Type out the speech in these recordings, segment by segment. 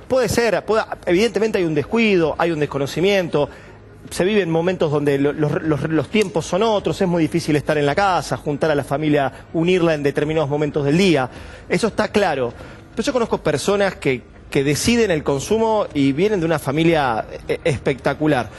puede ser, evidentemente hay un descuido, hay un desconocimiento, se viven momentos donde los tiempos son otros, es muy difícil estar en la casa, juntar a la familia, unirla en determinados momentos del día, eso está claro. Pero yo conozco personas que deciden el consumo y vienen de una familia espectacular.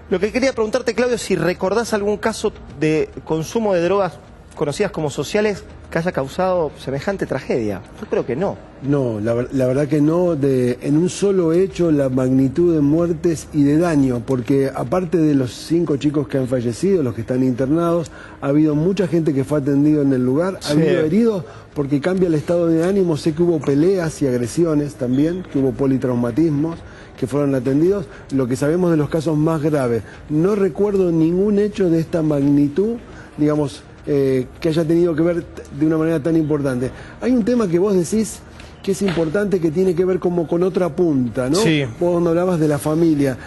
Lo que quería preguntarte, Claudio, es si recordás algún caso de consumo de drogas conocidas como sociales que haya causado semejante tragedia. Yo creo que no. No, la verdad que no, en un solo hecho la magnitud de muertes y de daño, porque aparte de los 5 chicos que han fallecido, los que están internados, ha habido mucha gente que fue atendido en el lugar, ha habido heridos porque cambia el estado de ánimo, sé que hubo peleas y agresiones también, que hubo politraumatismos que fueron atendidos, lo que sabemos de los casos más graves. No recuerdo ningún hecho de esta magnitud, digamos, que haya tenido que ver de una manera tan importante. Hay un tema que vos decís que es importante, que tiene que ver como con otra punta, ¿no? Sí. Vos cuando hablabas de la familia.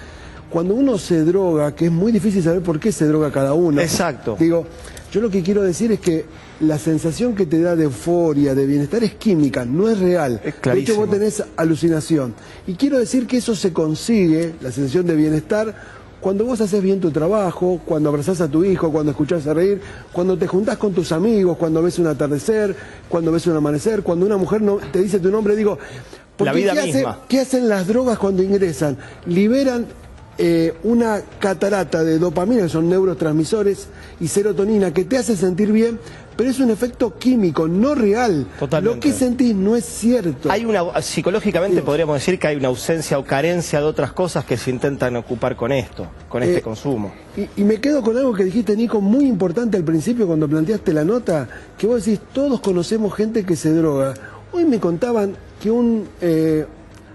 Cuando uno se droga, que es muy difícil saber por qué se droga cada uno. Exacto. Digo, yo lo que quiero decir es que la sensación que te da de euforia, de bienestar, es química, no es real. Es clarísimo. De hecho, vos tenés alucinación. Y quiero decir que eso se consigue, la sensación de bienestar, cuando vos haces bien tu trabajo, cuando abrazás a tu hijo, cuando escuchás a reír, cuando te juntás con tus amigos, cuando ves un atardecer, cuando ves un amanecer, cuando una mujer no te dice tu nombre, digo, la vida misma. ¿Qué hacen las drogas cuando ingresan? Liberan una catarata de dopamina, que son neurotransmisores, y serotonina, que te hace sentir bien, pero es un efecto químico, no real. Totalmente. Lo que sentís no es cierto. Psicológicamente podríamos decir que hay una ausencia o carencia de otras cosas que se intentan ocupar con esto, con este consumo. Y me quedo con algo que dijiste, Nico, muy importante al principio cuando planteaste la nota, que vos decís, todos conocemos gente que se droga. Hoy me contaban que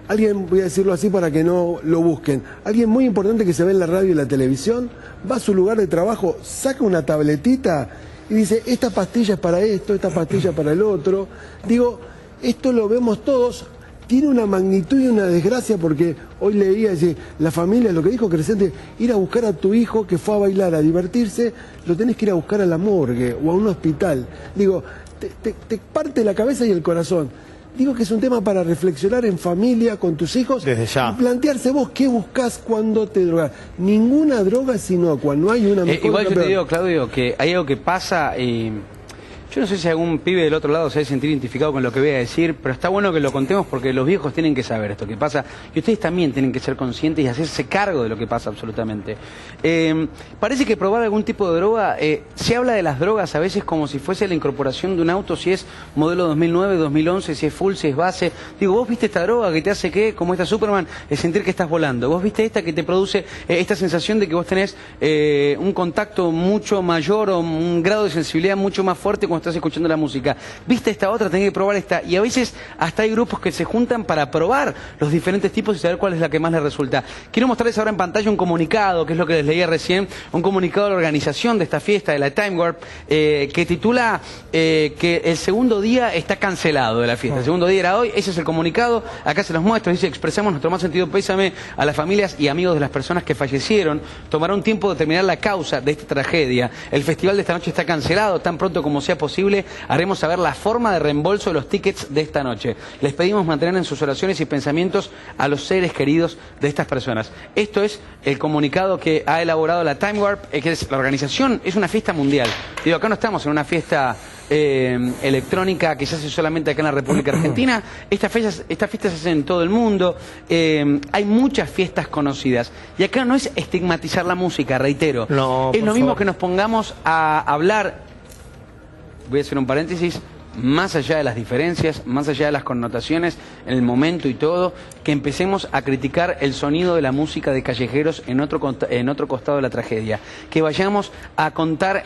alguien, voy a decirlo así para que no lo busquen, alguien muy importante que se ve en la radio y la televisión, va a su lugar de trabajo, saca una tabletita y dice, esta pastilla es para esto, esta pastilla para el otro. Digo, esto lo vemos todos, tiene una magnitud y una desgracia, porque hoy leía, decir, la familia, lo que dijo Crescente, ir a buscar a tu hijo que fue a bailar, a divertirse, lo tenés que ir a buscar a la morgue o a un hospital. Digo, te parte la cabeza y el corazón. Digo que es un tema para reflexionar en familia, con tus hijos. Desde ya. Y plantearse vos qué buscás cuando te drogas. Ninguna droga es inocua, no hay una mejor. Igual yo te digo, Claudio, que hay algo que pasa y... Yo no sé si algún pibe del otro lado se debe sentir identificado con lo que voy a decir, pero está bueno que lo contemos porque los viejos tienen que saber esto que pasa y ustedes también tienen que ser conscientes y hacerse cargo de lo que pasa absolutamente. Parece que probar algún tipo de droga, se habla de las drogas a veces como si fuese la incorporación de un auto, si es modelo 2009, 2011, si es full, si es base. Digo, vos viste esta droga que te hace que, como esta Superman, es sentir que estás volando. Vos viste esta que te produce esta sensación de que vos tenés un contacto mucho mayor o un grado de sensibilidad mucho más fuerte cuando estás escuchando la música. Viste esta otra, tenés que probar esta. Y a veces hasta hay grupos que se juntan para probar los diferentes tipos y saber cuál es la que más les resulta. Quiero mostrarles ahora en pantalla un comunicado, que es lo que les leía recién, un comunicado de la organización de esta fiesta, de la Time Warp, que titula que el segundo día está cancelado de la fiesta. El segundo día era hoy, ese es el comunicado. Acá se los muestro, dice, expresamos nuestro más sentido pésame a las familias y amigos de las personas que fallecieron. Tomará un tiempo determinar la causa de esta tragedia. El festival de esta noche está cancelado, tan pronto como sea posible haremos saber la forma de reembolso de los tickets de esta noche. Les pedimos mantener en sus oraciones y pensamientos a los seres queridos de estas personas. Esto es el comunicado que ha elaborado la Time Warp, que es la organización, es una fiesta mundial. Digo, acá no estamos en una fiesta electrónica que se hace solamente acá en la República Argentina. Estas fiestas se hacen en todo el mundo. Hay muchas fiestas conocidas. Y acá no es estigmatizar la música, reitero. No, es lo mismo favor. que nos pongamos a hablar, voy a hacer un paréntesis, más allá de las diferencias, más allá de las connotaciones, en el momento y todo, que empecemos a criticar el sonido de la música de callejeros en otro costado de la tragedia. Que vayamos a contar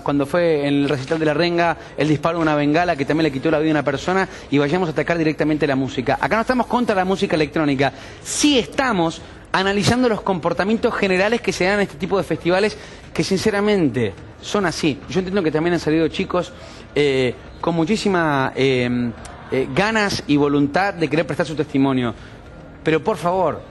cuando fue en el recital de La Renga, el disparo de una bengala que también le quitó la vida a una persona, y vayamos a atacar directamente la música. Acá no estamos contra la música electrónica, sí estamos analizando los comportamientos generales que se dan en este tipo de festivales que sinceramente son así. Yo entiendo que también han salido chicos con muchísima ganas y voluntad de querer prestar su testimonio, pero por favor,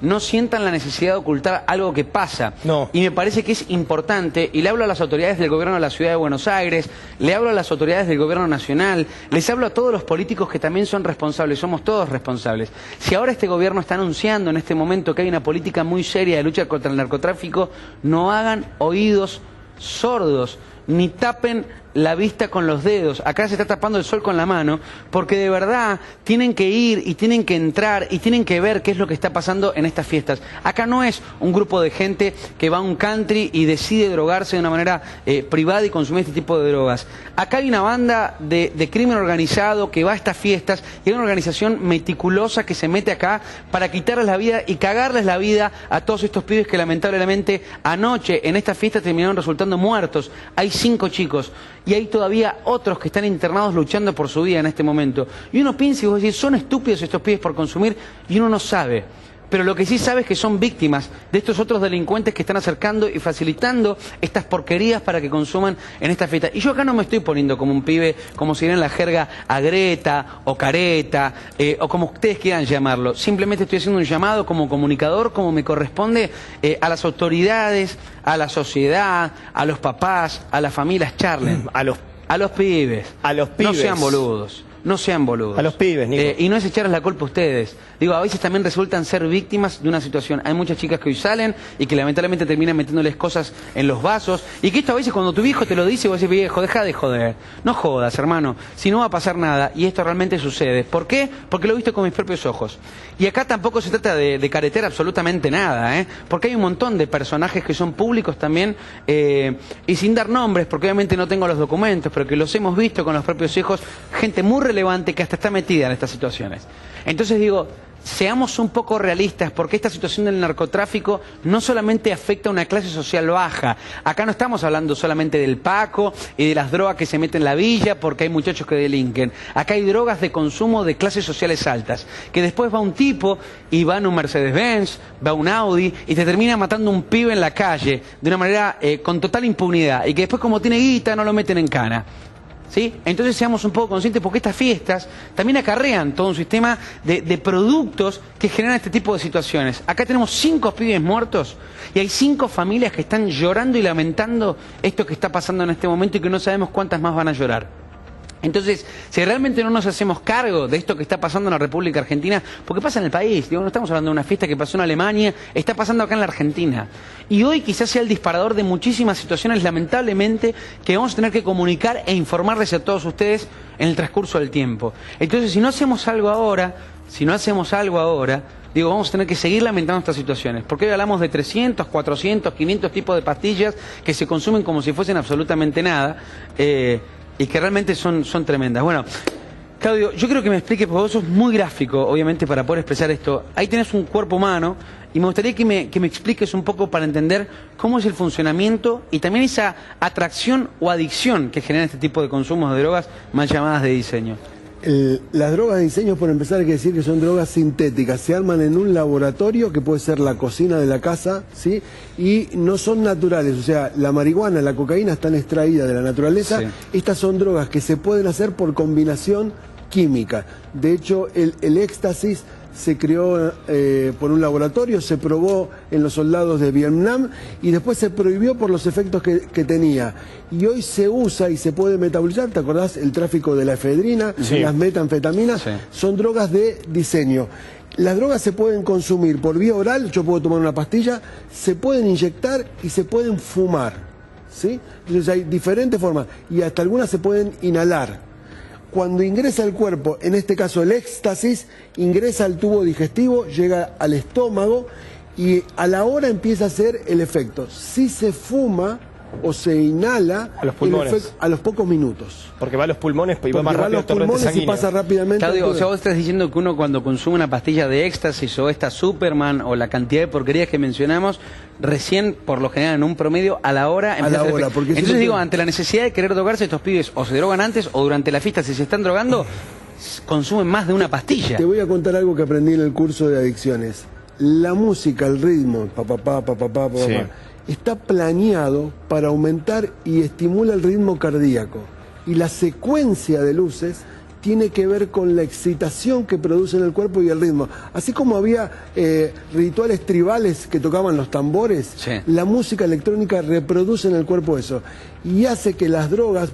no sientan la necesidad de ocultar algo que pasa. No. Y me parece que es importante, y le hablo a las autoridades del gobierno de la Ciudad de Buenos Aires, le hablo a las autoridades del gobierno nacional, les hablo a todos los políticos que también son responsables, somos todos responsables. Si ahora este gobierno está anunciando en este momento que hay una política muy seria de lucha contra el narcotráfico, no hagan oídos sordos, ni tapen la vista con los dedos. Acá se está tapando el sol con la mano, porque de verdad tienen que ir y tienen que entrar y tienen que ver qué es lo que está pasando en estas fiestas. Acá no es un grupo de gente que va a un country y decide drogarse de una manera privada y consumir este tipo de drogas. Acá hay una banda de crimen organizado que va a estas fiestas y hay una organización meticulosa que se mete acá para quitarles la vida y cagarles la vida a todos estos pibes que lamentablemente anoche en esta fiesta terminaron resultando muertos. Hay 5 chicos. Y hay todavía otros que están internados luchando por su vida en este momento. Y uno piensa y vos decís, son estúpidos estos pibes por consumir, y uno no sabe. Pero lo que sí sabe es que son víctimas de estos otros delincuentes que están acercando y facilitando estas porquerías para que consuman en esta fiesta. Y yo acá no me estoy poniendo como un pibe, como si diera en la jerga agreta o careta, o como ustedes quieran llamarlo. Simplemente estoy haciendo un llamado como comunicador, como me corresponde, a las autoridades, a la sociedad, a los papás, a las familias, charlen. A los pibes. A los pibes. No sean boludos. No sean boludos. A los pibes, Nico. Y no es echarles la culpa a ustedes. Digo, a veces también resultan ser víctimas de una situación. Hay muchas chicas que hoy salen y que lamentablemente terminan metiéndoles cosas en los vasos. Y que esto a veces cuando tu viejo te lo dice, vos decís, viejo, deja de joder. No jodas, hermano. Si no va a pasar nada. Y esto realmente sucede. ¿Por qué? Porque lo he visto con mis propios ojos. Y acá tampoco se trata de caretear absolutamente nada, ¿eh? Porque hay un montón de personajes que son públicos también, y sin dar nombres, porque obviamente no tengo los documentos, pero que los hemos visto con los propios hijos, gente muy relevante que hasta está metida en estas situaciones. Entonces digo, seamos un poco realistas, porque esta situación del narcotráfico no solamente afecta a una clase social baja. Acá no estamos hablando solamente del Paco y de las drogas que se meten en la villa porque hay muchachos que delinquen. Acá hay drogas de consumo de clases sociales altas, que después va un tipo y va en un Mercedes-Benz, va a un Audi y te termina matando un pibe en la calle de una manera con total impunidad, y que después, como tiene guita, no lo meten en cana. ¿Sí? Entonces seamos un poco conscientes, porque estas fiestas también acarrean todo un sistema de productos que generan este tipo de situaciones. Acá tenemos 5 pibes muertos y hay 5 familias que están llorando y lamentando esto que está pasando en este momento, y que no sabemos cuántas más van a llorar. Entonces, si realmente no nos hacemos cargo de esto que está pasando en la República Argentina, porque pasa en el país, digo, no estamos hablando de una fiesta que pasó en Alemania, está pasando acá en la Argentina. Y hoy quizás sea el disparador de muchísimas situaciones, lamentablemente, que vamos a tener que comunicar e informarles a todos ustedes en el transcurso del tiempo. Entonces, si no hacemos algo ahora, digo, vamos a tener que seguir lamentando estas situaciones, porque hoy hablamos de 300, 400, 500 tipos de pastillas que se consumen como si fuesen absolutamente nada, y que realmente son tremendas. Bueno, Claudio, yo creo que me expliques, porque vos sos muy gráfico, obviamente, para poder expresar esto. Ahí tenés un cuerpo humano, y me gustaría que me expliques un poco para entender cómo es el funcionamiento y también esa atracción o adicción que genera este tipo de consumos de drogas mal llamadas de diseño. Las drogas de diseño, por empezar, hay que decir que son drogas sintéticas. Se arman en un laboratorio, que puede ser la cocina de la casa, ¿sí? Y no son naturales. O sea, la marihuana, la cocaína están extraídas de la naturaleza. Sí. Estas son drogas que se pueden hacer por combinación química. De hecho, el éxtasis se creó por un laboratorio, se probó en los soldados de Vietnam y después se prohibió por los efectos que tenía. Y hoy se usa y se puede metabolizar. ¿Te acordás? El tráfico de la efedrina, sí, las metanfetaminas, sí, son drogas de diseño. Las drogas se pueden consumir por vía oral, yo puedo tomar una pastilla, se pueden inyectar y se pueden fumar, ¿sí? Entonces hay diferentes formas y hasta algunas se pueden inhalar. Cuando ingresa al cuerpo, en este caso el éxtasis, ingresa al tubo digestivo, llega al estómago y a la hora empieza a hacer el efecto. Si se fuma o se inhala, a los pulmones, a los pocos minutos. Porque va a los pulmones y va más rápido a los pulmones y pasa rápidamente. Claudio, o sea, vos estás diciendo que uno cuando consume una pastilla de éxtasis o esta Superman o la cantidad de porquerías que mencionamos, recién, por lo general, en un promedio, a la hora empieza a la hora, porque entonces digo, ante la necesidad de querer drogarse, estos pibes o se drogan antes o durante la fiesta, si se están drogando, consumen más de una pastilla. Te voy a contar algo que aprendí en el curso de adicciones. La música, el ritmo, sí, está planeado para aumentar y estimula el ritmo cardíaco. Y la secuencia de luces tiene que ver con la excitación que produce en el cuerpo y el ritmo. Así como había rituales tribales que tocaban los tambores, sí, la música electrónica reproduce en el cuerpo eso. Y hace que las drogas,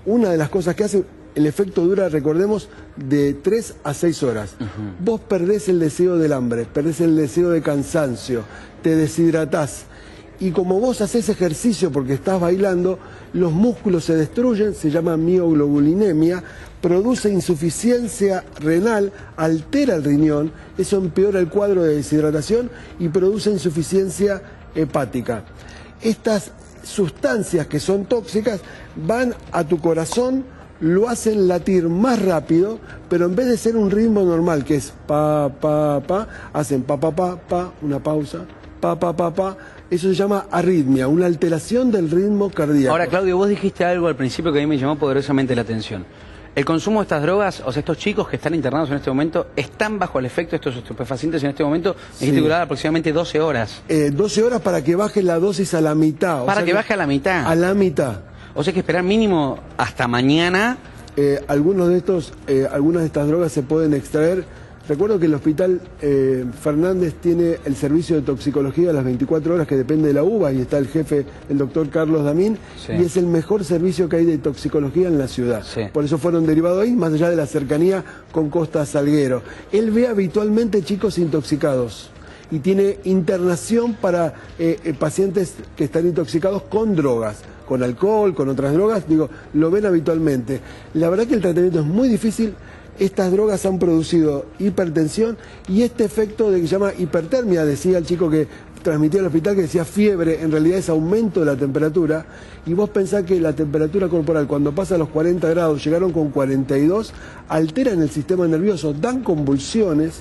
una de las cosas que hace, el efecto dura, recordemos, de 3 a 6 horas. Vos perdés el deseo del hambre, perdés el deseo de cansancio, te deshidratás. Y como vos haces ejercicio porque estás bailando, los músculos se destruyen, se llama mioglobulinemia, produce insuficiencia renal, altera el riñón, eso empeora el cuadro de deshidratación y produce insuficiencia hepática. Estas sustancias que son tóxicas van a tu corazón, lo hacen latir más rápido, pero en vez de ser un ritmo normal, que es pa, pa, pa, hacen pa, pa, pa, pa, una pausa, pa, pa, pa, pa. Eso se llama arritmia, una alteración del ritmo cardíaco. Ahora, Claudio, vos dijiste algo al principio que a mí me llamó poderosamente la atención. El consumo de estas drogas, o sea, estos chicos que están internados en este momento, ¿están bajo el efecto de estos estupefacientes en este momento? Me dijiste que duraba aproximadamente 12 horas. 12 horas para que baje la dosis a la mitad. Para que baje a la mitad. A la mitad. O sea, hay que esperar mínimo hasta mañana. Algunas de estas drogas se pueden extraer. Recuerdo que el Hospital Fernández tiene el servicio de toxicología a las 24 horas que depende de la UBA y está el jefe, el doctor Carlos Damín, sí, y es el mejor servicio que hay de toxicología en la ciudad. Sí. Por eso fueron derivados ahí, más allá de la cercanía con Costa Salguero. Él ve habitualmente chicos intoxicados y tiene internación para pacientes que están intoxicados con drogas, con alcohol, con otras drogas, lo ven habitualmente. La verdad que el tratamiento es muy difícil. Estas drogas han producido hipertensión y este efecto de que se llama hipertermia, decía el chico que transmitía al hospital, que decía fiebre, en realidad es aumento de la temperatura, y vos pensás que la temperatura corporal cuando pasa a los 40 grados, llegaron con 42, alteran el sistema nervioso, dan convulsiones,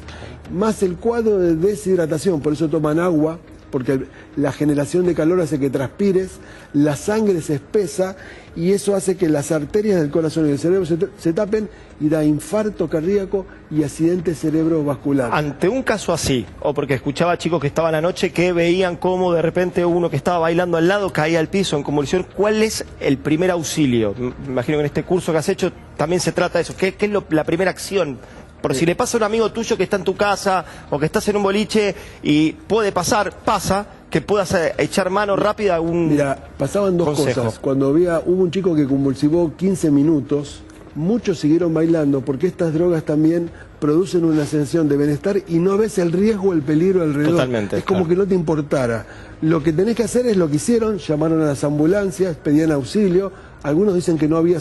más el cuadro de deshidratación, por eso toman agua, porque la generación de calor hace que transpires, la sangre se espesa y eso hace que las arterias del corazón y del cerebro se tapen y da infarto cardíaco y accidente cerebrovascular. Ante un caso así, o porque escuchaba chicos que estaban anoche que veían cómo de repente uno que estaba bailando al lado caía al piso en convulsión, ¿cuál es el primer auxilio? Me imagino que en este curso que has hecho también se trata de eso. ¿Qué es la primera acción? Por si le pasa a un amigo tuyo que está en tu casa o que estás en un boliche y pasa que puedas echar mano rápida a un Mira, pasaban dos consejo. cosas. Cuando hubo un chico que convulsivó 15 minutos, muchos siguieron bailando porque estas drogas también producen una sensación de bienestar y no ves el riesgo o el peligro alrededor. Totalmente, es como que no te importara. Lo que tenés que hacer es lo que hicieron, llamaron a las ambulancias, pedían auxilio, algunos dicen que no había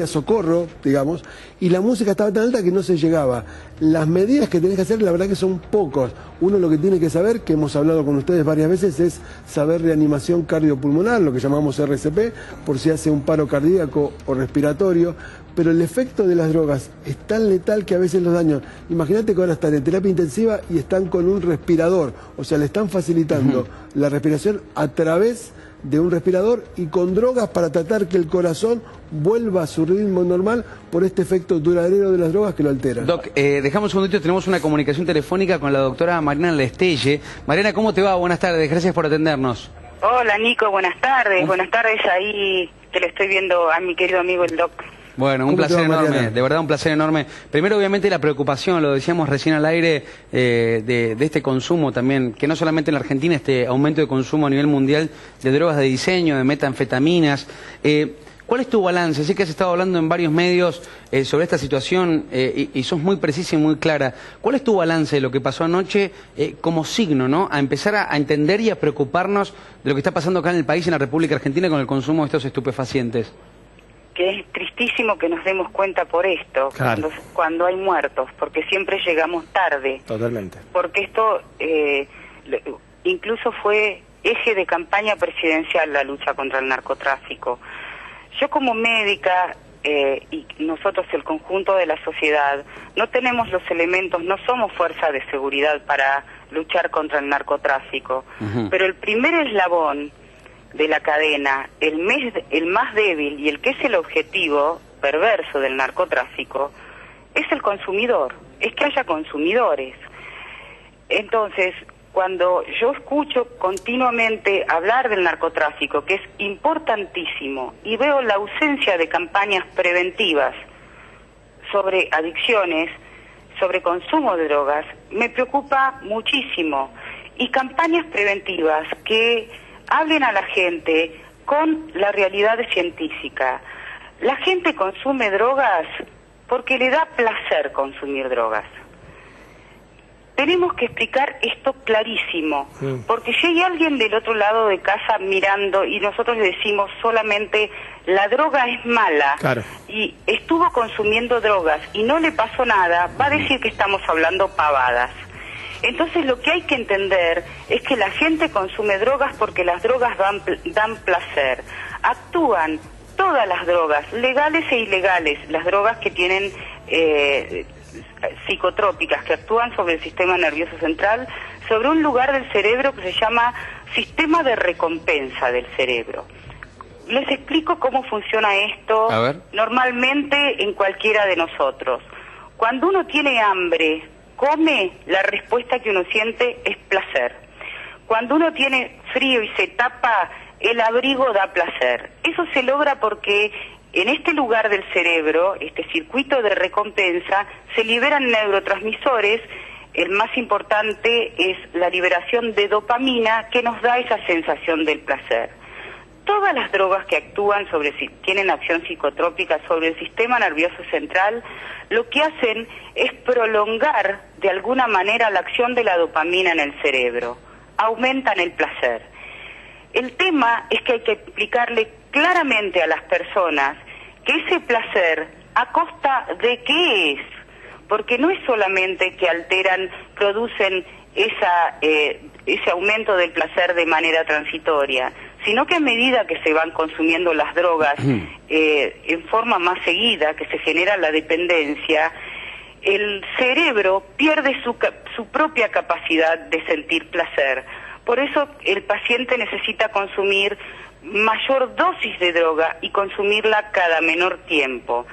socorro, digamos, y la música estaba tan alta que no se llegaba. Las medidas que tenés que hacer, la verdad que son pocos. Uno lo que tiene que saber, que hemos hablado con ustedes varias veces, es saber reanimación cardiopulmonar, lo que llamamos RCP, por si hace un paro cardíaco o respiratorio, pero el efecto de las drogas es tan letal que a veces los daños. Imagínate que ahora están en terapia intensiva y están con un respirador, o sea, le están facilitando la respiración a través de un respirador y con drogas para tratar que el corazón vuelva a su ritmo normal por este efecto duradero de las drogas que lo alteran. Doc, dejamos un segundito, tenemos una comunicación telefónica con la doctora Mariana Lestelle. Mariana, ¿cómo te va? Buenas tardes, gracias por atendernos. Hola Nico, buenas tardes ahí que le estoy viendo a mi querido amigo el Doc. Bueno, un placer enorme, de verdad un placer enorme. Primero, obviamente, la preocupación, lo decíamos recién al aire, de este consumo también, que no solamente en la Argentina, este aumento de consumo a nivel mundial de drogas de diseño, de metanfetaminas. ¿Cuál es tu balance? Sé que has estado hablando en varios medios sobre esta situación y sos muy precisa y muy clara. ¿Cuál es tu balance de lo que pasó anoche como signo, ¿no? A empezar a entender y a preocuparnos de lo que está pasando acá en el país, en la República Argentina, con el consumo de estos estupefacientes. Que es tristísimo que nos demos cuenta por esto, claro, cuando hay muertos, porque siempre llegamos tarde. Totalmente. Porque esto incluso fue eje de campaña presidencial, la lucha contra el narcotráfico. Yo como médica y nosotros el conjunto de la sociedad no tenemos los elementos, no somos fuerza de seguridad para luchar contra el narcotráfico, pero el primer eslabón de la cadena, el más débil y el que es el objetivo perverso del narcotráfico, es el consumidor, es que haya consumidores. Entonces, cuando yo escucho continuamente hablar del narcotráfico, que es importantísimo, y veo la ausencia de campañas preventivas sobre adicciones, sobre consumo de drogas, me preocupa muchísimo. Y campañas preventivas que hablen a la gente con la realidad científica. La gente consume drogas porque le da placer consumir drogas. Tenemos que explicar esto clarísimo, porque si hay alguien del otro lado de casa mirando y nosotros le decimos solamente la droga es mala, claro, y estuvo consumiendo drogas y no le pasó nada, va a decir que estamos hablando pavadas. Entonces lo que hay que entender es que la gente consume drogas porque las drogas dan placer. Actúan todas las drogas, legales e ilegales, las drogas que tienen psicotrópicas, que actúan sobre el sistema nervioso central, sobre un lugar del cerebro que se llama sistema de recompensa del cerebro. Les explico cómo funciona esto normalmente en cualquiera de nosotros. Cuando uno tiene hambre, come, la respuesta que uno siente es placer. Cuando uno tiene frío y se tapa, el abrigo da placer. Eso se logra porque en este lugar del cerebro, este circuito de recompensa, se liberan neurotransmisores. El más importante es la liberación de dopamina, que nos da esa sensación del placer. Todas las drogas que actúan tienen acción psicotrópica sobre el sistema nervioso central, lo que hacen es prolongar de alguna manera la acción de la dopamina en el cerebro, aumentan el placer. El tema es que hay que explicarle claramente a las personas que ese placer, ¿a costa de qué es? Porque no es solamente que producen ese aumento del placer de manera transitoria, sino que a medida que se van consumiendo las drogas en forma más seguida, que se genera la dependencia, el cerebro pierde su propia capacidad de sentir placer. Por eso el paciente necesita consumir mayor dosis de droga y consumirla cada menor tiempo.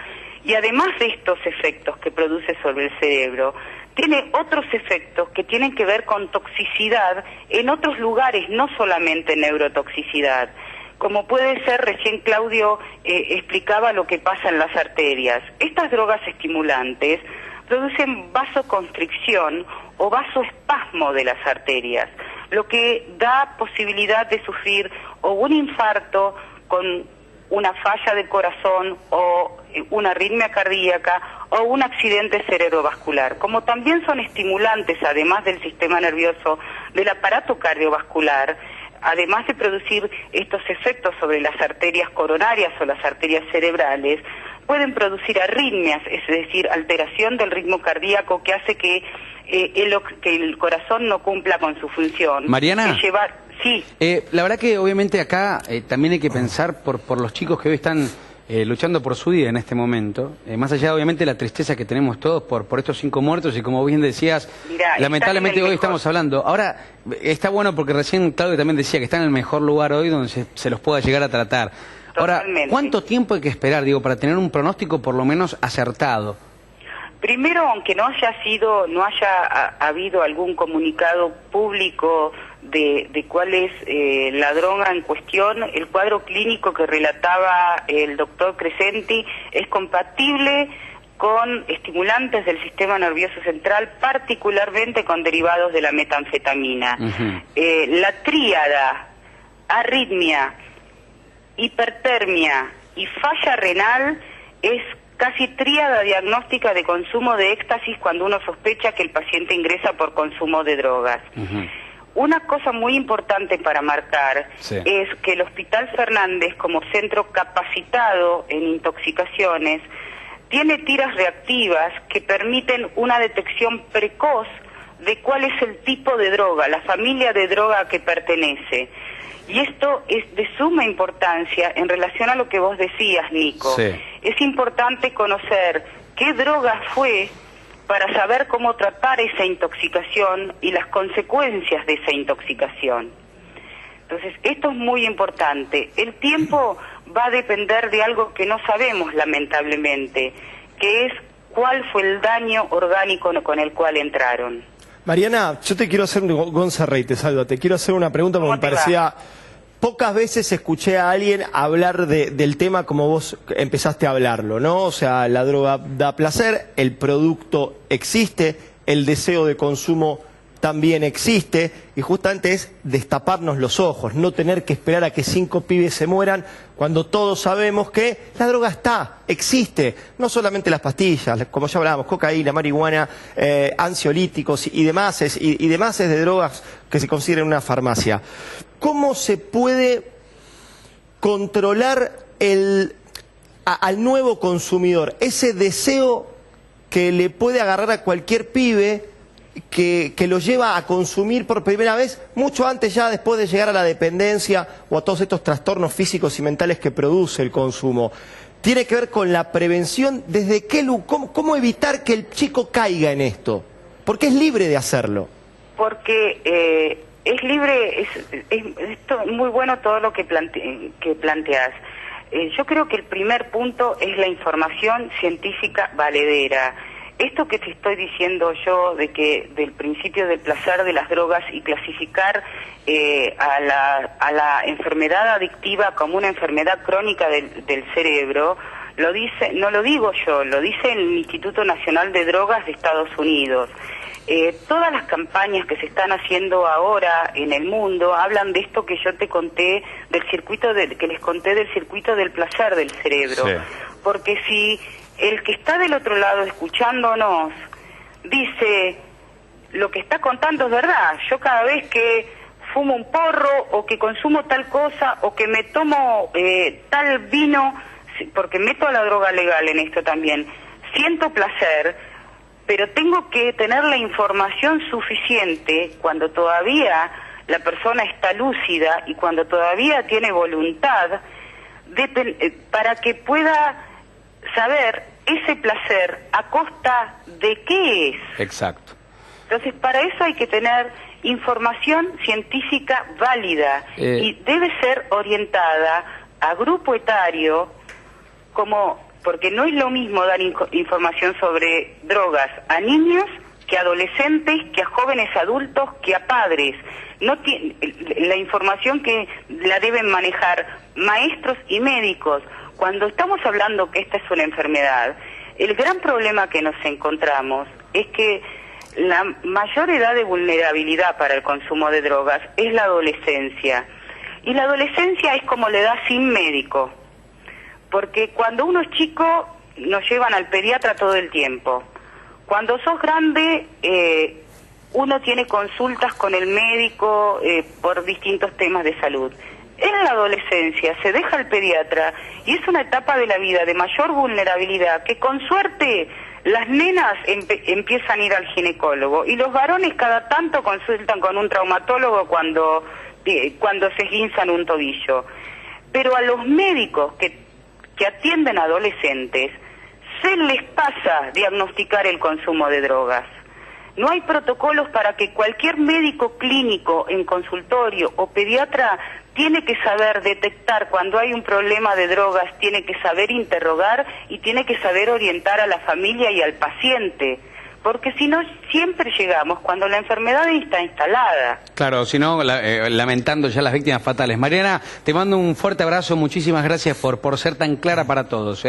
Y además de estos efectos que produce sobre el cerebro, tiene otros efectos que tienen que ver con toxicidad en otros lugares, no solamente neurotoxicidad. Como puede ser, recién Claudio explicaba lo que pasa en las arterias. Estas drogas estimulantes producen vasoconstricción o vasoespasmo de las arterias, lo que da posibilidad de sufrir o un infarto con una falla del corazón o una arritmia cardíaca o un accidente cerebrovascular. Como también son estimulantes, además del sistema nervioso, del aparato cardiovascular, además de producir estos efectos sobre las arterias coronarias o las arterias cerebrales, pueden producir arritmias, es decir, alteración del ritmo cardíaco que hace que el corazón no cumpla con su función. Mariana, sí. La verdad que obviamente acá también hay que pensar por los chicos que hoy están luchando por su vida en este momento, más allá obviamente de la tristeza que tenemos todos por estos 5 muertos y como bien decías, lamentablemente hoy estamos hablando. Ahora, está bueno porque recién Claudio también decía que está en el mejor lugar hoy donde se los pueda llegar a tratar. Ahora, ¿cuánto tiempo hay que esperar, para tener un pronóstico por lo menos acertado? Primero, aunque no haya habido algún comunicado público de cuál es la droga en cuestión, el cuadro clínico que relataba el doctor Crescenti es compatible con estimulantes del sistema nervioso central, particularmente con derivados de la metanfetamina. La tríada, arritmia, hipertermia y falla renal es casi tríada diagnóstica de consumo de éxtasis cuando uno sospecha que el paciente ingresa por consumo de drogas. Una cosa muy importante para marcar es que el Hospital Fernández, como centro capacitado en intoxicaciones, tiene tiras reactivas que permiten una detección precoz de cuál es el tipo de droga, la familia de droga a que pertenece. Y esto es de suma importancia en relación a lo que vos decías, Nico. Es importante conocer qué droga fue para saber cómo tratar esa intoxicación y las consecuencias de esa intoxicación. Entonces, esto es muy importante. El tiempo va a depender de algo que no sabemos, lamentablemente, que es cuál fue el daño orgánico con el cual entraron. Mariana, yo te quiero hacer, Gonza Rey, te saluda, te quiero hacer una pregunta porque me parecía Pocas veces escuché a alguien hablar del tema como vos empezaste a hablarlo, ¿no? O sea, la droga da placer, el producto existe, el deseo de consumo también existe, y justamente es destaparnos los ojos, no tener que esperar a que 5 pibes se mueran cuando todos sabemos que la droga está, existe, no solamente las pastillas, como ya hablábamos, cocaína, marihuana, ansiolíticos y demás, y demás de drogas que se consiguen en una farmacia. ¿Cómo se puede controlar al nuevo consumidor, ese deseo que le puede agarrar a cualquier pibe que lo lleva a consumir por primera vez, mucho antes ya después de llegar a la dependencia o a todos estos trastornos físicos y mentales que produce el consumo? Tiene que ver con la prevención, desde cómo evitar que el chico caiga en esto, porque es libre de hacerlo. Porque es libre, es muy bueno todo lo que planteas. Yo creo que el primer punto es la información científica valedera. Esto que te estoy diciendo yo del principio del placer de las drogas y clasificar a la enfermedad adictiva como una enfermedad crónica del cerebro, no lo digo yo, lo dice el Instituto Nacional de Drogas de Estados Unidos. Todas las campañas que se están haciendo ahora en el mundo hablan de esto que yo te conté que les conté del circuito del placer del cerebro. Sí. Porque si el que está del otro lado escuchándonos dice lo que está contando es verdad, yo cada vez que fumo un porro o que consumo tal cosa o que me tomo tal vino, porque meto la droga legal en esto también, siento placer, pero tengo que tener la información suficiente cuando todavía la persona está lúcida y cuando todavía tiene voluntad para que pueda saber ese placer a costa de qué es. Exacto. Entonces, para eso hay que tener información científica válida y debe ser orientada a grupo etario, porque no es lo mismo dar información sobre drogas a niños que a adolescentes, que a jóvenes adultos, que a padres. La información que la deben manejar maestros y médicos. Cuando estamos hablando que esta es una enfermedad, el gran problema que nos encontramos es que la mayor edad de vulnerabilidad para el consumo de drogas es la adolescencia. Y la adolescencia es como la edad sin médico. Porque cuando uno es chico, nos llevan al pediatra todo el tiempo. Cuando sos grande, uno tiene consultas con el médico por distintos temas de salud. En la adolescencia se deja al pediatra y es una etapa de la vida de mayor vulnerabilidad que con suerte las nenas empiezan a ir al ginecólogo y los varones cada tanto consultan con un traumatólogo cuando se esguinzan un tobillo. Pero a los médicos que atienden a adolescentes se les pasa diagnosticar el consumo de drogas. No hay protocolos para que cualquier médico clínico en consultorio o pediatra tiene que saber detectar cuando hay un problema de drogas, tiene que saber interrogar y tiene que saber orientar a la familia y al paciente. Porque si no, siempre llegamos cuando la enfermedad está instalada. Claro, si no, lamentando ya las víctimas fatales. Mariana, te mando un fuerte abrazo, muchísimas gracias por ser tan clara para todos.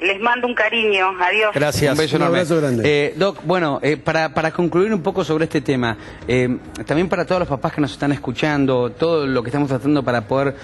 Les mando un cariño, adiós. Gracias. Un beso enorme. Un abrazo grande. Doc, bueno, para concluir un poco sobre este tema, también para todos los papás que nos están escuchando, todo lo que estamos tratando para poder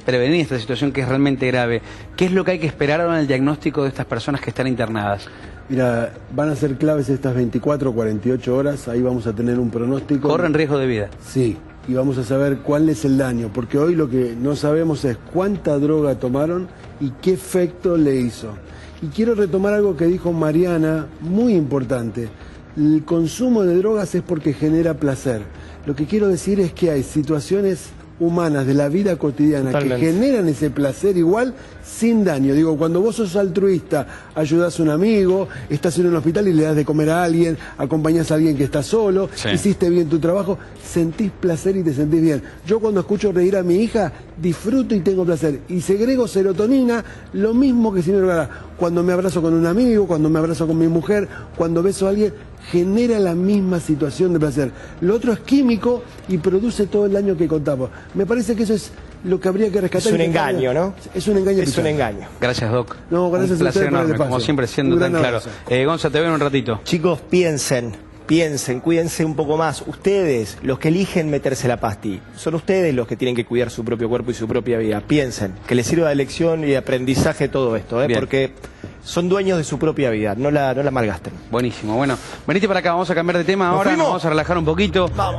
prevenir esta situación que es realmente grave, ¿qué es lo que hay que esperar ahora en el diagnóstico de estas personas que están internadas? Mira, van a ser claves estas 24 o 48 horas, ahí vamos a tener un pronóstico. ¿Corren riesgo de vida? Sí, y vamos a saber cuál es el daño, porque hoy lo que no sabemos es cuánta droga tomaron y qué efecto le hizo. Y quiero retomar algo que dijo Mariana, muy importante. El consumo de drogas es porque genera placer. Lo que quiero decir es que hay situaciones humanas de la vida cotidiana Totalmente. Que generan ese placer igual sin daño. Digo, cuando vos sos altruista, ayudás a un amigo, estás en un hospital y le das de comer a alguien, acompañás a alguien que está solo, sí. Hiciste bien tu trabajo, sentís placer y te sentís bien. Yo cuando escucho reír a mi hija, disfruto y tengo placer. Y segrego serotonina, lo mismo que si me drogara. Cuando me abrazo con un amigo, cuando me abrazo con mi mujer, cuando beso a alguien, genera la misma situación de placer. Lo otro es químico y produce todo el daño que contamos. Me parece que eso es lo que habría que rescatar. Es un engaño, ¿no? Es un engaño. Es un engaño. Gracias, Doc. No, gracias un a placer ustedes por el enorme, espacio. como siempre, siendo Un tan gran claro. abrazo. Gonza, te veo en un ratito. Chicos, piensen, cuídense un poco más. Ustedes, los que eligen meterse la pasti, son ustedes los que tienen que cuidar su propio cuerpo y su propia vida. Piensen, que les sirva de lección y de aprendizaje todo esto, Bien. porque son dueños de su propia vida, no la malgasten. Buenísimo. Bueno, venite para acá, vamos a cambiar de tema ahora, nos fuimos? vamos a relajar un poquito. Vamos.